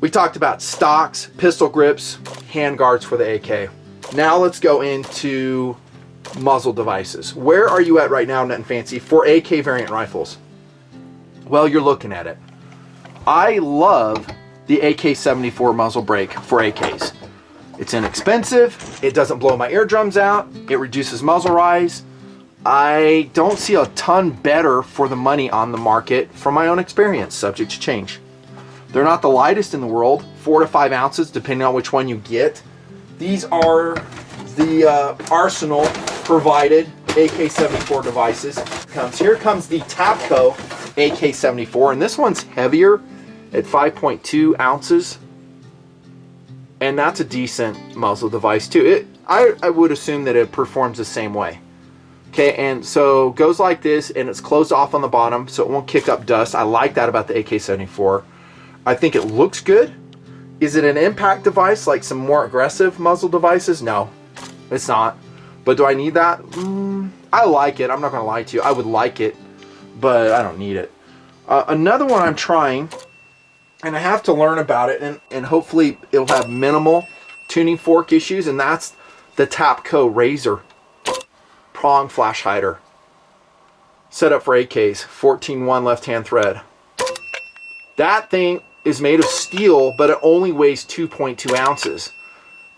We talked about stocks, pistol grips, handguards for the AK. Now let's go into muzzle devices. Where are you at right now, Nutnfancy, for AK variant rifles? Well, you're looking at it. I love the AK-74 muzzle brake for AKs. It's inexpensive, it doesn't blow my eardrums out, it reduces muzzle rise. I don't see a ton better for the money on the market from my own experience, subject to change. They're not the lightest in the world, 4 to 5 ounces depending on which one you get. These are the Arsenal provided AK-74 devices. Here comes the Tapco AK-74, and this one's heavier at 5.2 ounces. And that's a decent muzzle device too. I would assume that it performs the same way. Okay, and so goes like this, and it's closed off on the bottom so it won't kick up dust. I like that about the AK-74. I think it looks good. Is it an impact device like some more aggressive muzzle devices? No, it's not. But do I need that? I like it. I'm not going to lie to you. I would like it, but I don't need it. Another one I'm trying, and I have to learn about it, and hopefully it'll have minimal tuning fork issues, and that's the Tapco Razor prong flash hider. Set up for AKs, 14-1 left-hand thread. That thing is made of steel, but it only weighs 2.2 ounces.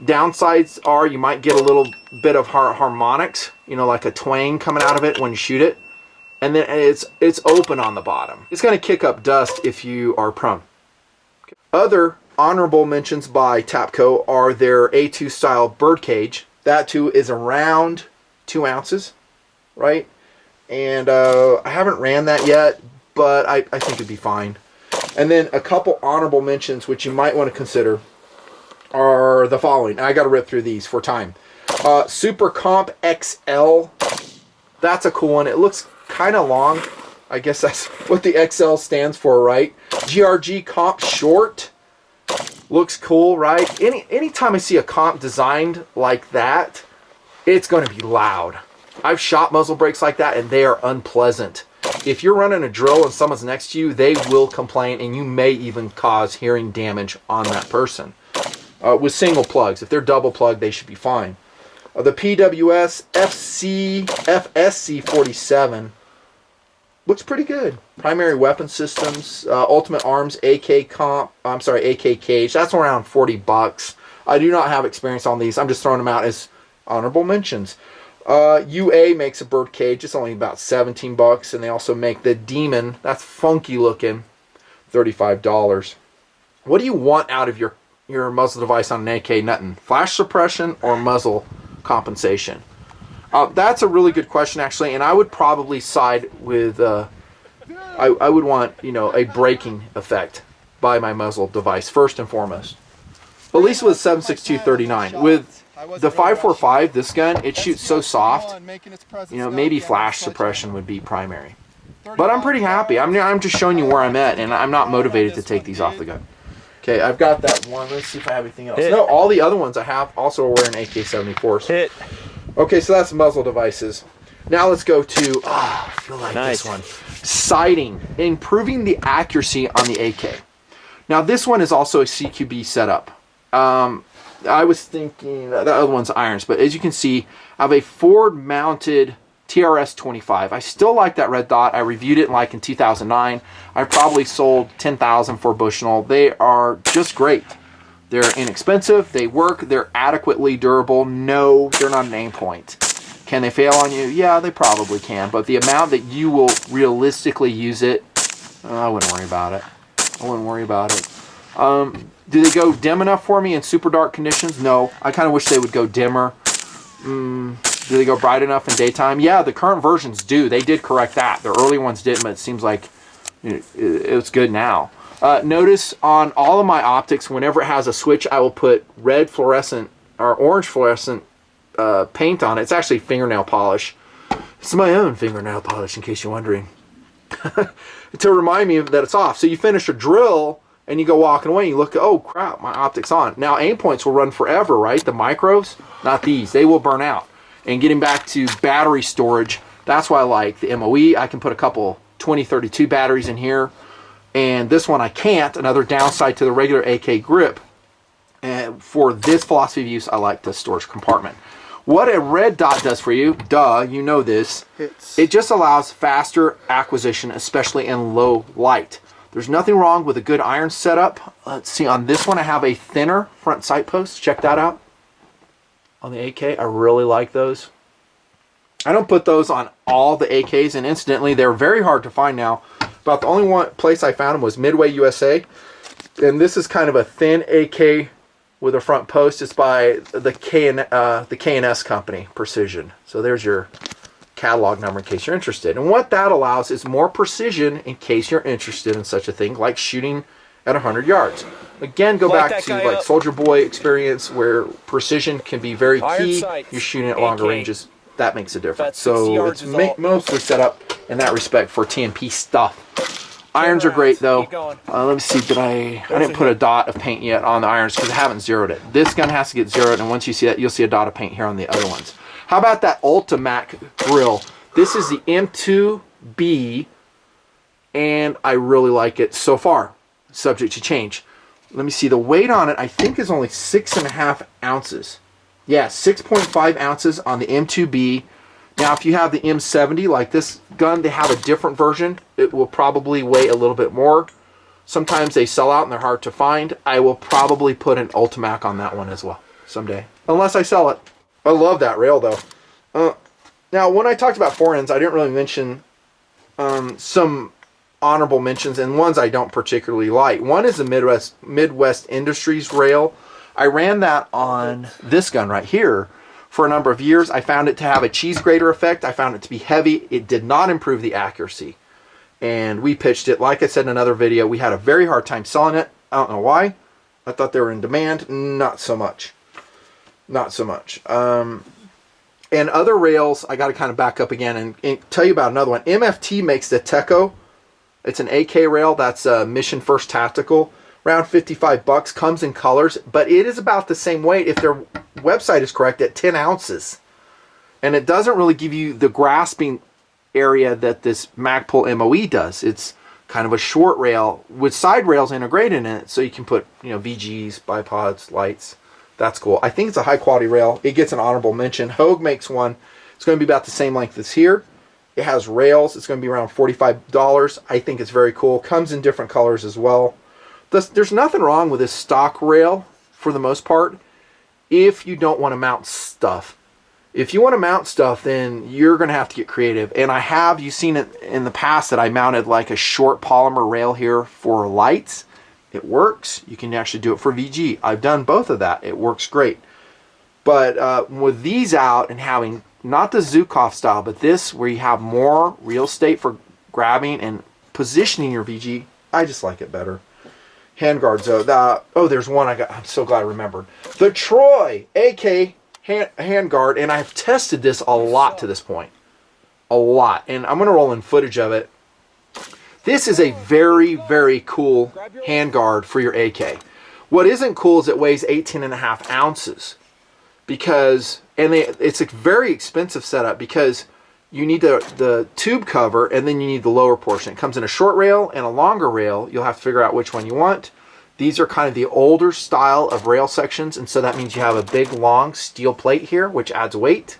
Downsides are you might get a little bit of harmonics, you know, like a twang coming out of it when you shoot it. And then it's open on the bottom. It's going to kick up dust if you are prone. Other honorable mentions by Tapco are their A2 style birdcage. That too is around 2 ounces, right? And I haven't ran that yet, but I think it'd be fine. And then a couple honorable mentions which you might want to consider are the following. I got to rip through these for time. Super Comp XL. That's a cool one. It looks kind of long. I guess that's what the XL stands for, right? GRG Comp Short. Looks cool, right? Anytime I see a comp designed like that, it's going to be loud. I've shot muzzle brakes like that, and they are unpleasant. If you're running a drill and someone's next to you, they will complain, and you may even cause hearing damage on that person. With single plugs. If they're double plugged, they should be fine. The PWS FSC 47 looks pretty good. Primary weapon systems, Ultimate Arms AK comp. I'm sorry, AK cage. That's around $40. I do not have experience on these. I'm just throwing them out as honorable mentions. UA makes a bird cage. It's only about $17, and they also make the Demon. That's funky looking, $35. What do you want out of your muzzle device on an AK, Nutn? Flash suppression or muzzle compensation? That's a really good question, actually, and I would probably side with. I would want, you know, a braking effect by my muzzle device first and foremost. At least with 7.62 with the 5.45, this gun, it shoots so soft. You know, maybe flash suppression would be primary. But I'm pretty happy. I'm just showing you where I'm at, and I'm not motivated to take these off the gun. Okay, I've got that one. Let's see if I have anything else. No, all the other ones I have also are wearing AK-74s. Okay, so that's muzzle devices. Now let's go to, I feel like this one. Sighting, improving the accuracy on the AK. Now this one is also a CQB setup. I was thinking, the other one's irons, but as you can see, I have a forward-mounted TRS-25. I still like that red dot. I reviewed it in 2009. I probably sold 10,000 for Bushnell. They are just great. They're inexpensive. They work. They're adequately durable. No, they're not an Aimpoint. Can they fail on you? Yeah, they probably can. But the amount that you will realistically use it, I wouldn't worry about it. I wouldn't worry about it. Do they go dim enough for me in super dark conditions? No. I kind of wish they would go dimmer. Do they go bright enough in daytime? Yeah, the current versions do. They did correct that. The early ones didn't, but it seems like it's good now. Notice on all of my optics, whenever it has a switch, I will put red fluorescent or orange fluorescent paint on it. It's actually fingernail polish. It's my own fingernail polish, in case you're wondering. To remind me that it's off. So you finish a drill, and you go walking away, and you look, oh crap, my optic's on. Now Aimpoints will run forever, right? The micros, not these. They will burn out. And getting back to battery storage, that's why I like the MOE. I can put a couple 2032 batteries in here. And this one I can't. Another downside to the regular AK grip. And for this philosophy of use, I like the storage compartment. What a red dot does for you, duh, you know this, it just allows faster acquisition, especially in low light. There's nothing wrong with a good iron setup. Let's see, on this one I have a thinner front sight post. Check that out. On the AK, I really like those. I don't put those on all the AKs, and incidentally, they're very hard to find now. About the only one place I found them was Midway USA. And this is kind of a thin AK with a front post. It's by the K&S company, Precision. So there's your catalog number in case you're interested. And what that allows is more precision in case you're interested in such a thing like shooting at 100 yards. Again, go back to like Soldier Boy experience where precision can be very key. You're shooting at longer ranges. That makes a difference. So it's mostly set up in that respect for TMP stuff. Irons are great though. Let me see, I didn't put a dot of paint yet on the irons because I haven't zeroed it. This gun has to get zeroed, and once you see that, you'll see a dot of paint here on the other ones. How about that Ultimac grill? This is the M2B, and I really like it so far, subject to change. Let me see, the weight on it I think is only 6.5 ounces. Yeah, 6.5 ounces on the M2B. Now, if you have the M70, like this gun, they have a different version. It will probably weigh a little bit more. Sometimes they sell out and they're hard to find. I will probably put an Ultimac on that one as well someday, unless I sell it. I love that rail, though. Now, when I talked about forends, I didn't really mention some honorable mentions and ones I don't particularly like. One is the Midwest Industries rail. I ran that on this gun right here for a number of years. I found it to have a cheese grater effect. I found it to be heavy. It did not improve the accuracy. And we pitched it. Like I said in another video, we had a very hard time selling it. I don't know why. I thought they were in demand. Not so much. Not so much. And other rails, I got to kind of back up again and tell you about another one. MFT makes the Tapco. It's an AK rail. That's Mission First Tactical. Around 55 bucks, comes in colors, but it is about the same weight, if their website is correct, at 10 ounces. And it doesn't really give you the grasping area that this Magpul MOE does. It's kind of a short rail with side rails integrated in it, so you can put, you know, VGs, bipods, lights. That's cool. I think it's a high quality rail. It gets an honorable mention. Hogue makes one. It's going to be about the same length as here. It has rails. It's going to be around $45. I think it's very cool. Comes in different colors as well. There's nothing wrong with this stock rail for the most part if you don't want to mount stuff. If you want to mount stuff, then you're going to have to get creative. And you've seen it in the past that I mounted like a short polymer rail here for lights. It works. You can actually do it for VG. I've done both of that. It works great. But with these out and having not the Zukov style, but this where you have more real estate for grabbing and positioning your VG, I just like it better. Handguards, though. There's one I'm so glad I remembered. The Troy AK handguard, and I've tested this a lot to this point. A lot. And I'm going to roll in footage of it. This is a very, very cool handguard for your AK. What isn't cool is it weighs 18.5 ounces. It's a very expensive setup because you need the tube cover, and then you need the lower portion. It comes in a short rail and a longer rail. You'll have to figure out which one you want. These are kind of the older style of rail sections, and so that means you have a big, long steel plate here, which adds weight.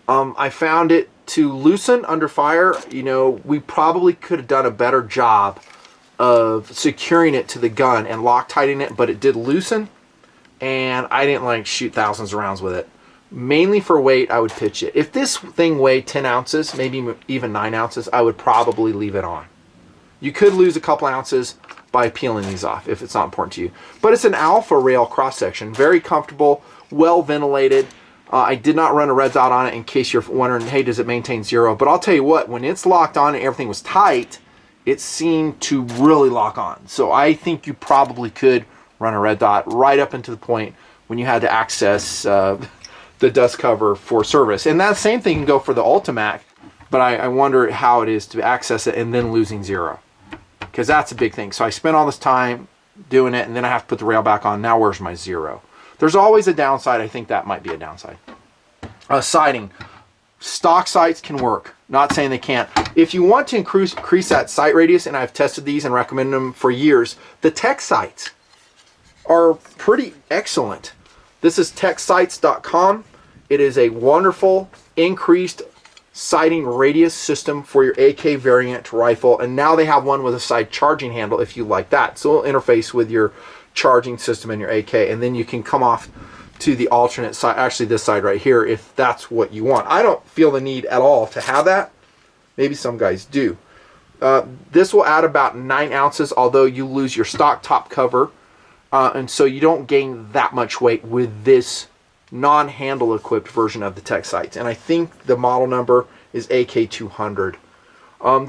I found it to loosen under fire. You know, we probably could have done a better job of securing it to the gun and Loctiting it, but it did loosen, and I didn't like shoot thousands of rounds with it. Mainly for weight, I would pitch it. If this thing weighed 10 ounces, maybe even 9 ounces, I would probably leave it on. You could lose a couple ounces by peeling these off if it's not important to you. But it's an alpha rail cross section. Very comfortable, well ventilated. I did not run a red dot on it in case you're wondering, hey, does it maintain zero? But I'll tell you what, when it's locked on and everything was tight, it seemed to really lock on. So I think you probably could run a red dot right up into the point when you had to access the dust cover for service. And that same thing can go for the Ultimac, but I wonder how it is to access it and then losing zero, because that's a big thing. So I spent all this time doing it, and then I have to put the rail back on. Now where's my zero? There's always a downside. I think that might be a downside. Sighting. Stock sights can work. Not saying they can't. If you want to increase that sight radius, and I've tested these and recommended them for years, the Tech sights are pretty excellent. This is techsights.com. It is a wonderful increased sighting radius system for your AK variant rifle, and now they have one with a side charging handle if you like that. So it'll interface with your charging system in your AK, and then you can come off to the alternate side, actually this side right here, if that's what you want. I don't feel the need at all to have that. Maybe some guys do. This will add about 9 ounces, although you lose your stock top cover, and so you don't gain that much weight with this non-handle equipped version of the Tech sights. And I think the model number is AK200.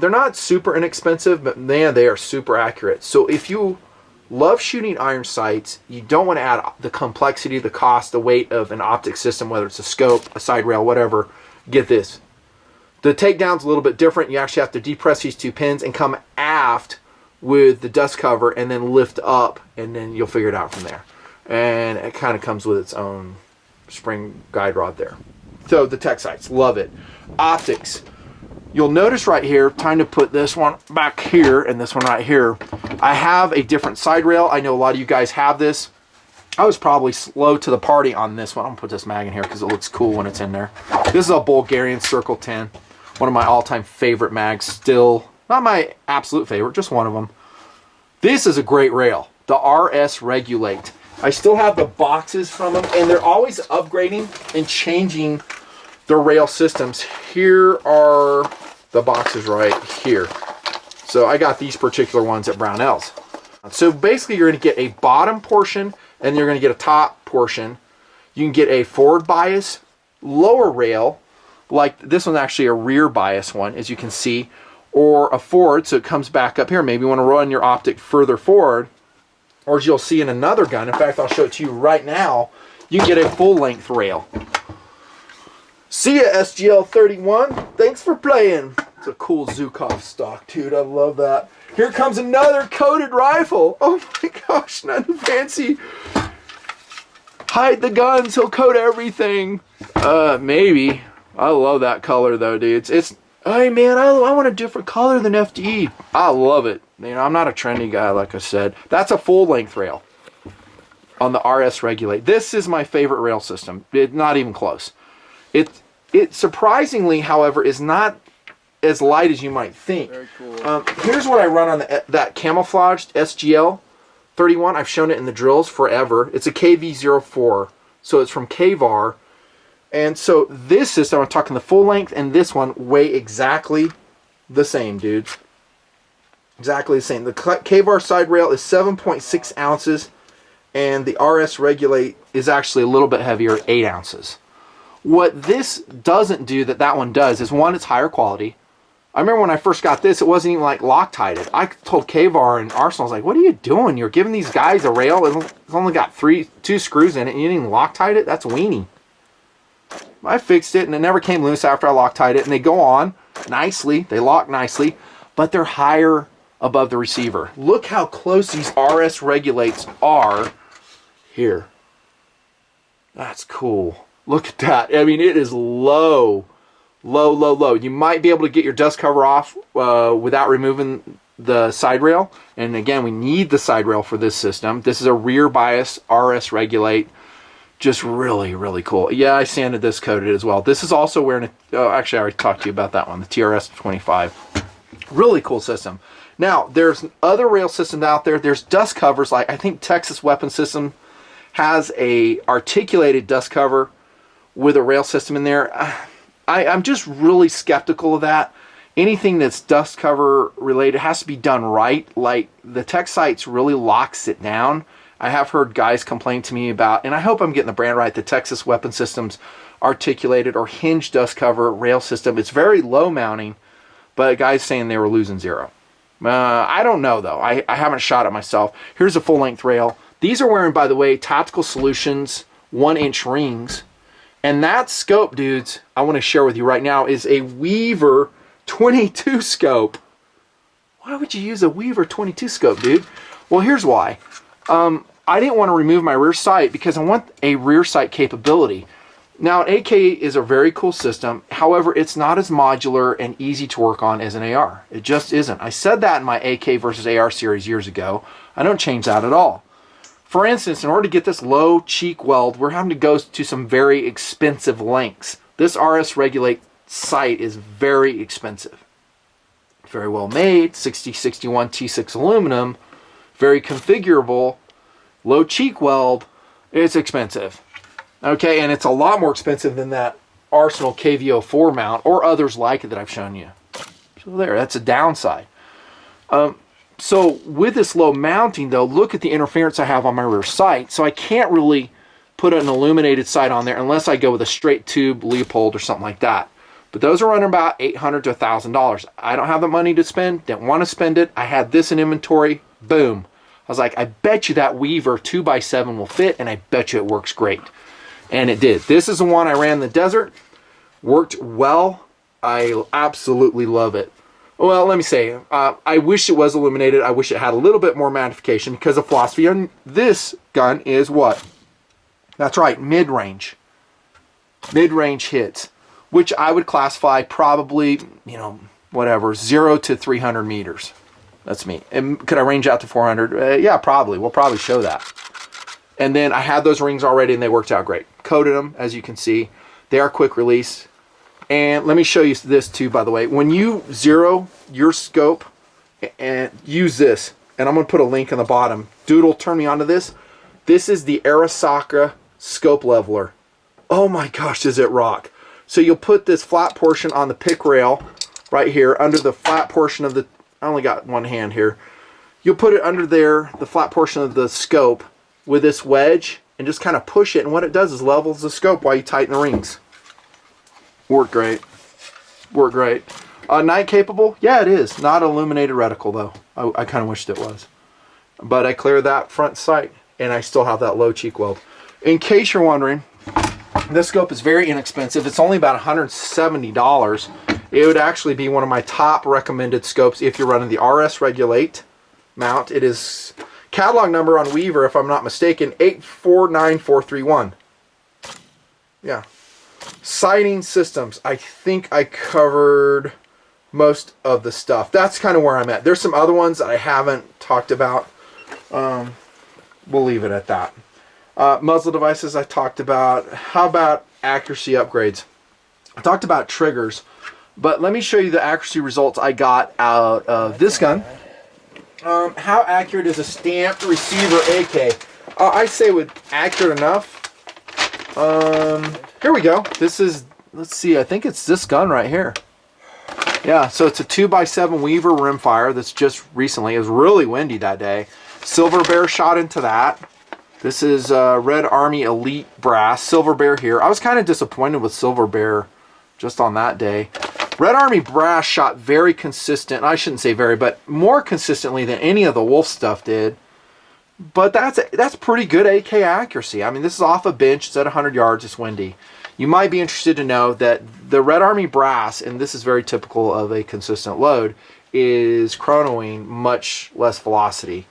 They're not super inexpensive, but man, they are super accurate. So if you love shooting iron sights, you don't want to add the complexity, the cost, the weight of an optic system, whether it's a scope, a side rail, whatever, get this. The takedown's a little bit different. You actually have to depress these 2 pins and come aft with the dust cover and then lift up, and then you'll figure it out from there. And it kind of comes with its own spring guide rod there. So the Tech sights, love it. Optics. You'll notice right here, time to put this one back here and this one right here. I have a different side rail. I know a lot of you guys have this. I was probably slow to the party on this one. I'm gonna put this mag in here because it looks cool when it's in there. This is a Bulgarian Circle 10. One of my all-time favorite mags still. Not my absolute favorite, just one of them. This is a great rail. The RS Regulate. I still have the boxes from them, and they're always upgrading and changing the rail systems. Here are the boxes right here. So I got these particular ones at Brownells. So basically you're going to get a bottom portion and you're going to get a top portion. You can get a forward bias, lower rail, like this one's actually a rear bias one, as you can see, or a forward, so it comes back up here. Maybe you want to run your optic further forward, or as you'll see in another gun, in fact I'll show it to you right now, you can get a full length rail. See ya, SGL 31. Thanks for playing. It's a cool Zukov stock, dude. I love that. Here comes another coated rifle. Oh my gosh, Nutnfancy. Hide the guns, he'll coat everything. Maybe. I love that color though, dude. It's hey man, I want a different color than FDE. I love it. You know, I'm not a trendy guy, like I said. That's a full length rail on the RS Regulate. This is my favorite rail system. Not even close. It surprisingly, however, is not as light as you might think. Very cool. Here's what I run on that camouflaged SGL 31. I've shown it in the drills forever. It's a KV04, so it's from KVAR. And so this system, I'm talking the full length, and this one weigh exactly the same, dudes. Exactly the same. The KVAR side rail is 7.6 ounces, and the RS Regulate is actually a little bit heavier, 8 ounces. What this doesn't do that one does is, one, it's higher quality. I remember when I first got this, it wasn't even like Loctited. I told KVAR and Arsenal, I was like, what are you doing? You're giving these guys a rail, it's only got 2 screws in it, and you didn't even Loctite it? That's weenie. I fixed it, and it never came loose after I Loctite it, and they go on nicely, they lock nicely, but they're higher above the receiver. Look how close these RS Regulates are here. That's cool. Look at that. I mean, it is low, low, low, low. You might be able to get your dust cover off without removing the side rail. And again, we need the side rail for this system. This is a rear bias RS Regulate. Just really, really cool. Yeah, I sanded this, coated it as well. This is also wearing actually I already talked to you about that one, the TRS 25. Really cool system. Now, there's other rail systems out there. There's dust covers, like I think Texas Weapon System has a articulated dust cover with a rail system in there. I'm just really skeptical of that. Anything that's dust cover related has to be done right. Like the Tech sights really locks it down. I have heard guys complain to me about, and I hope I'm getting the brand right, the Texas Weapon Systems articulated or hinge dust cover rail system. It's very low mounting, but guys saying they were losing 0. I don't know though. I haven't shot it myself. Here's a full length rail. These are wearing, by the way, Tactical Solutions 1-inch rings. And that scope, dudes, I want to share with you right now is a Weaver 22 scope. Why would you use a Weaver 22 scope, dude? Well, here's why. I didn't want to remove my rear sight because I want a rear sight capability. Now, an AK is a very cool system. However, it's not as modular and easy to work on as an AR. It just isn't. I said that in my AK versus AR series years ago. I don't change that at all. For instance, in order to get this low cheek weld, we're having to go to some very expensive lengths. This RS Regulate sight is very expensive. Very well made, 6061 T6 aluminum, very configurable, low cheek weld. It's expensive. Okay, and it's a lot more expensive than that Arsenal KVO4 mount or others like it that I've shown you. So there, that's a downside. So with this low mounting though, look at the interference I have on my rear sight. So I can't really put an illuminated sight on there unless I go with a straight tube Leopold or something like that. But those are running about $800 to $1,000. I don't have the money to spend, didn't want to spend it. I had this in inventory, boom. I was like, I bet you that Weaver 2x7 will fit, and I bet you it works great. And it did. This is the one I ran in the desert. Worked well. I absolutely love it. Well, let me say, I wish it was illuminated. I wish it had a little bit more magnification because the philosophy on this gun is what? That's right, mid-range. Mid-range hits, which I would classify probably, you know, whatever, 0 to 300 meters. That's me. And could I range out to 400? Yeah, probably. We'll probably show that. And then I had those rings already and they worked out great. Coated them, as you can see. They are quick release. And let me show you this too, by the way. When you zero your scope and use this, and I'm going to put a link in the bottom. Doodle, turn me on to this. This is the Arasaka scope leveler. Oh my gosh, does it rock. So you'll put this flat portion on the pick rail right here under the flat portion of the, I only got one hand here. You'll put it under there, the flat portion of the scope with this wedge and just kind of push it. And what it does is levels the scope while you tighten the rings. Worked great. Worked great. Night capable? Yeah, it is. Not illuminated reticle though. I kind of wished it was. But I cleared that front sight and I still have that low cheek weld. In case you're wondering, this scope is very inexpensive. It's only about $170. It would actually be one of my top recommended scopes if you're running the RS Regulate mount. It is catalog number on Weaver, if I'm not mistaken, 849431. Yeah. Sighting systems. I think I covered most of the stuff. That's kind of where I'm at. There's some other ones that I haven't talked about. We'll leave it at that. Muzzle devices I talked about. How about accuracy upgrades? I talked about triggers, but let me show you the accuracy results I got out of this gun. How accurate is a stamped receiver AK? I say with accurate enough. Here we go. This is, let's see, I think it's this gun right here. Yeah, so it's a 2x7 Weaver rimfire that's just recently, it was really windy that day. Silver Bear shot into that. This is Red Army Elite Brass. Silver Bear here. I was kind of disappointed with Silver Bear just on that day. Red Army Brass shot very consistent. I shouldn't say very, but more consistently than any of the Wolf stuff did. But that's pretty good AK accuracy. I mean, this is off a bench. It's at 100 yards. It's windy. You might be interested to know that the Red Army Brass, and this is very typical of a consistent load, is chronoing much less velocity.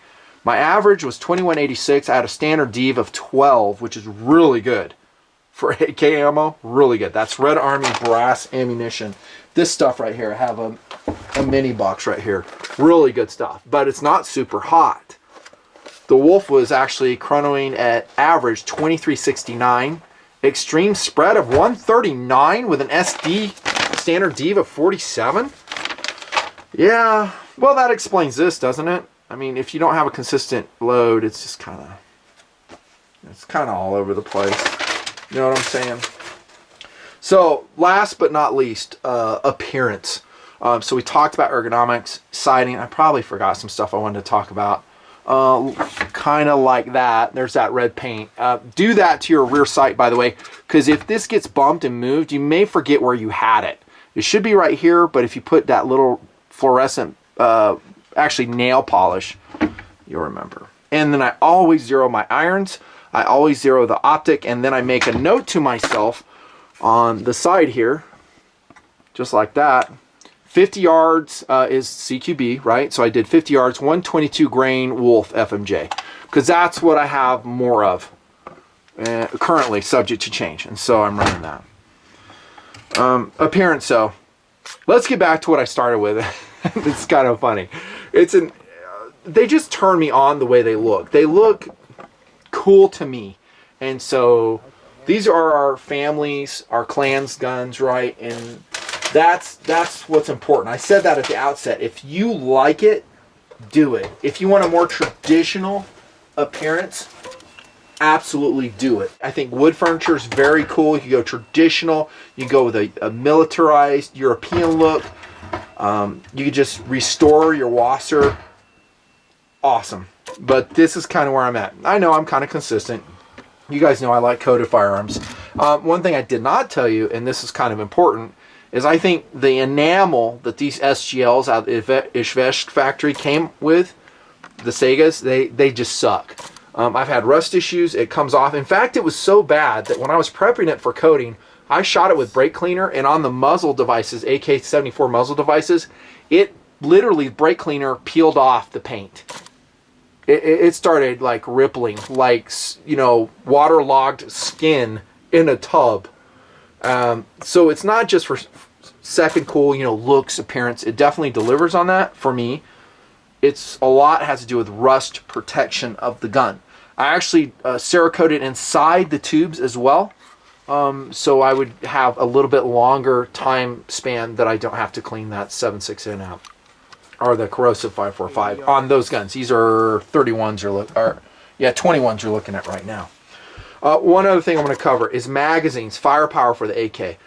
My average was 2186. I had a standard dev of 12, which is really good. For AK ammo, really good. That's Red Army Brass ammunition. This stuff right here, I have a mini box right here. Really good stuff, but it's not super hot. The Wolf was actually chronoing at average 2369. Extreme spread of 139 with an SD standard dev of 47. Yeah, well, that explains this, doesn't it? I mean, if you don't have a consistent load, it's just kind of all over the place. You know what I'm saying? So, last but not least, appearance. So we talked about ergonomics, sighting. I probably forgot some stuff I wanted to talk about. Kind of like that. There's that red paint. Do that to your rear sight, by the way, because if this gets bumped and moved, you may forget where you had it. It should be right here, but if you put that little fluorescent, actually nail polish, you'll remember. And then I always zero my irons. I always zero the optic, and then I make a note to myself on the side here, just like that. 50 yards is CQB, right? So I did 50 yards, 122 grain Wolf FMJ, because that's what I have more of. currently subject to change, and so I'm running that. Appearance, so let's get back to what I started with. It's kind of funny. They just turn me on the way they look. They look cool to me, and so these are our families, our clans' guns, right? And that's what's important. I said that at the outset. If you like it, do it. If you want a more traditional appearance, absolutely do it. I think wood furniture is very cool. You can go traditional. You can go with a militarized European look. You can just restore your wasser. Awesome. But this is kind of where I'm at. I know I'm kind of consistent. You guys know I like coated firearms. One thing I did not tell you, and this is kind of important, is I think the enamel that these SGLs out of the Ishvesh factory came with, the Segas, they just suck. I've had rust issues. It comes off. In fact, it was so bad that when I was prepping it for coating, I shot it with brake cleaner, and on the muzzle devices, AK-74 muzzle devices, it literally, brake cleaner peeled off the paint. It started like rippling, like, you know, waterlogged skin in a tub. So it's not just for second cool, you know, looks, appearance. It definitely delivers on that for me. It's a lot has to do with rust protection of the gun. I actually Cerakoted inside the tubes as well. So I would have a little bit longer time span that I don't have to clean that 7.6 in out. Or the corrosive 545 on those guns. These are 31s 21s you're looking at right now. One other thing I'm going to cover is magazines, firepower for the AK.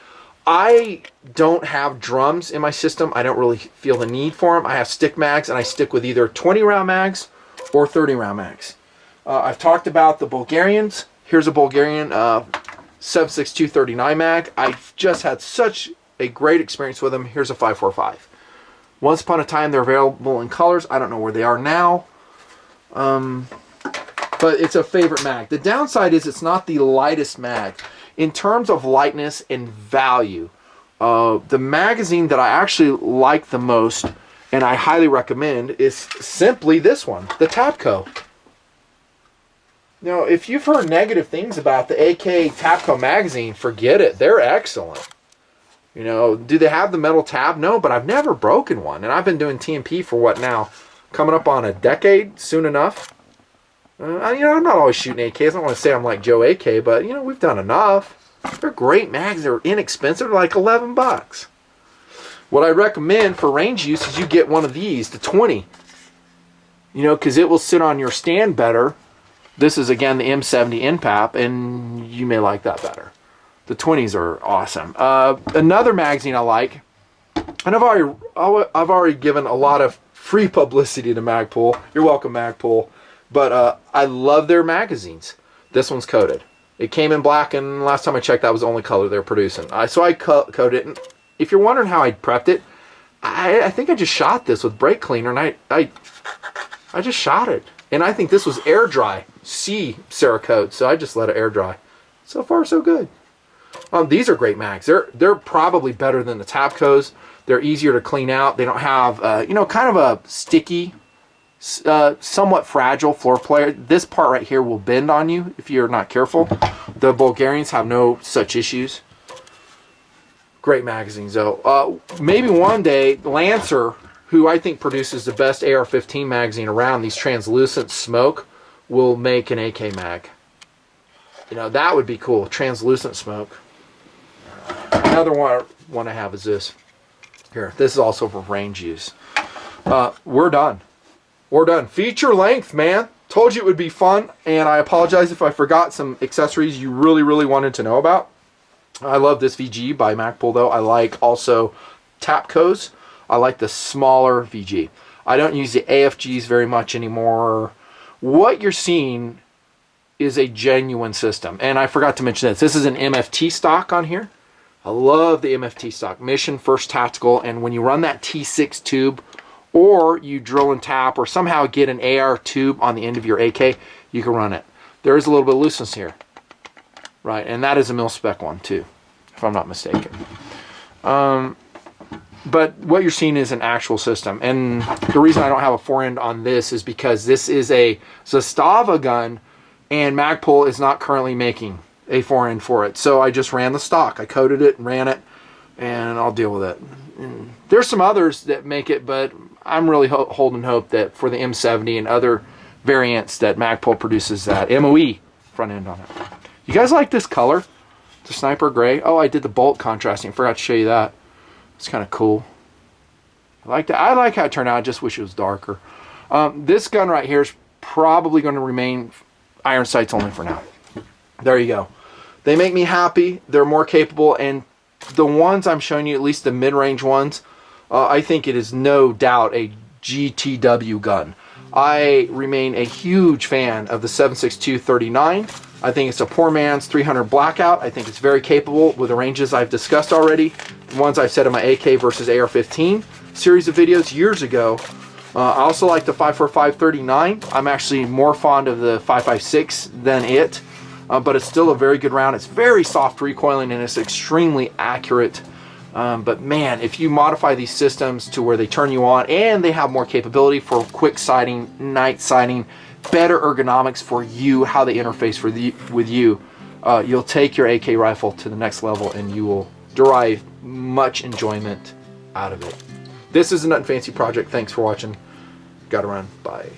I don't have drums in my system. I don't really feel the need for them. I have stick mags, and I stick with either 20 round mags or 30 round mags. I've talked about the Bulgarians. Here's a Bulgarian 7.62 39 mag. I've just had such a great experience with them. Here's a 545. Once upon a time, they're available in colors. I don't know where they are now. But it's a favorite mag. The downside is it's not the lightest mag. In terms of lightness and value, the magazine that I actually like the most, and I highly recommend, is simply this one, the Tapco. Now, if you've heard negative things about the AK Tapco magazine, forget it. They're excellent. You know, do they have the metal tab? No, but I've never broken one. And I've been doing TMP for what now? Coming up on a decade, soon enough. You know, I'm not always shooting AKs. I don't want to say I'm like Joe AK, but, you know, we've done enough. They're great mags. They're inexpensive. They're like 11 bucks. What I recommend for range use is you get one of these, the 20. You know, because it will sit on your stand better. This is, again, the M70 NPAP, and you may like that better. The 20s are awesome. Another magazine I like, and I've already given a lot of free publicity to Magpul. You're welcome, Magpul. But I love their magazines. This one's coated. It came in black, and last time I checked, that was the only color they're producing. So I coated it. And if you're wondering how I prepped it, I think I just shot this with brake cleaner, and I just shot it. And I think this was air dry, Cerakote, so I just let it air dry. So far, so good. These are great mags. They're probably better than the Tapcos. They're easier to clean out. They don't have, you know, kind of a sticky, somewhat fragile floor plate. This part right here will bend on you if you're not careful. The Bulgarians have no such issues. Great magazines, though. Maybe one day, Lancer, who I think produces the best AR-15 magazine around, these translucent smoke, will make an AK mag. You know, that would be cool. Translucent smoke. Another one I have is this. Here, this is also for range use. We're done. We're done. Feature length, man. Told you it would be fun, and I apologize if I forgot some accessories you really, really wanted to know about. I love this VG by Magpul, though. I like also Tapcos. I like the smaller VG. I don't use the AFGs very much anymore. What you're seeing is a genuine system. And I forgot to mention this. This is an MFT stock on here. I love the MFT stock. Mission First Tactical. And when you run that T6 tube, or you drill and tap, or somehow get an AR tube on the end of your AK, you can run it. There is a little bit of looseness here. Right, and that is a mil-spec one too, if I'm not mistaken. But what you're seeing is an actual system. And the reason I don't have a forend on this is because this is a Zastava gun and Magpul is not currently making a forend for it. So I just ran the stock. I coded it and ran it, and I'll deal with it. And there's some others that make it, but I'm really holding hope that for the M70 and other variants that Magpul produces that MOE front end on it. You guys like this color? The sniper gray. Oh, I did the bolt contrasting. Forgot to show you that. It's kind of cool. I like that. I like how it turned out. I just wish it was darker. This gun right here is probably going to remain iron sights only for now. There you go. They make me happy. They're more capable, and the ones I'm showing you, at least the mid-range ones, I think it is no doubt a GTW gun. I remain a huge fan of the 7.62-39. I think it's a poor man's 300 Blackout. I think it's very capable with the ranges I've discussed already. The ones I've said in my AK versus AR-15 series of videos years ago. I also like the 5.45-39. I'm actually more fond of the 5.56 than it, but it's still a very good round. It's very soft recoiling and it's extremely accurate. But man, if you modify these systems to where they turn you on and they have more capability for quick sighting, night sighting, better ergonomics for you, how they interface with you, you'll take your AK rifle to the next level and you will derive much enjoyment out of it. This is a Nutnfancy project. Thanks for watching. Gotta run. Bye.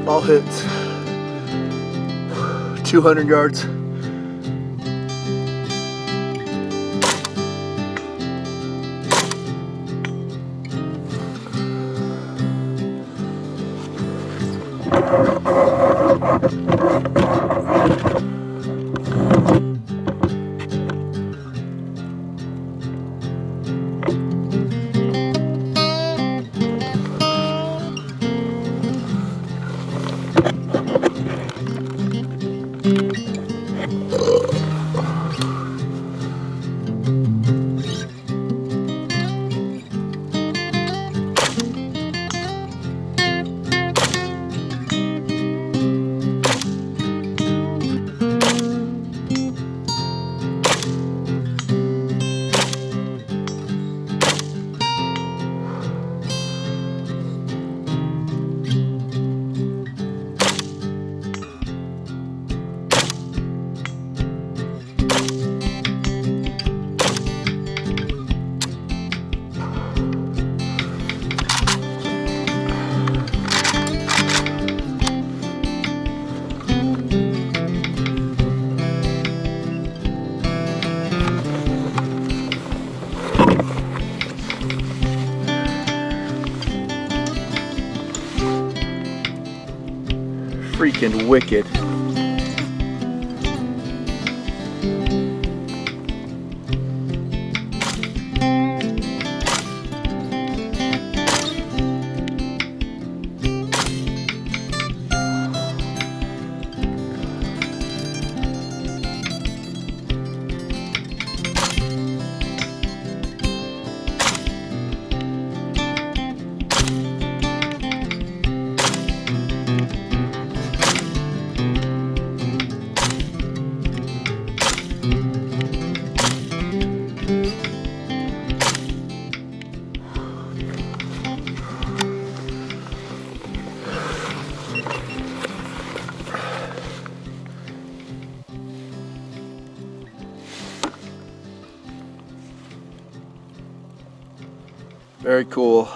All hits. 200 yards. Freaking wicked. Very cool.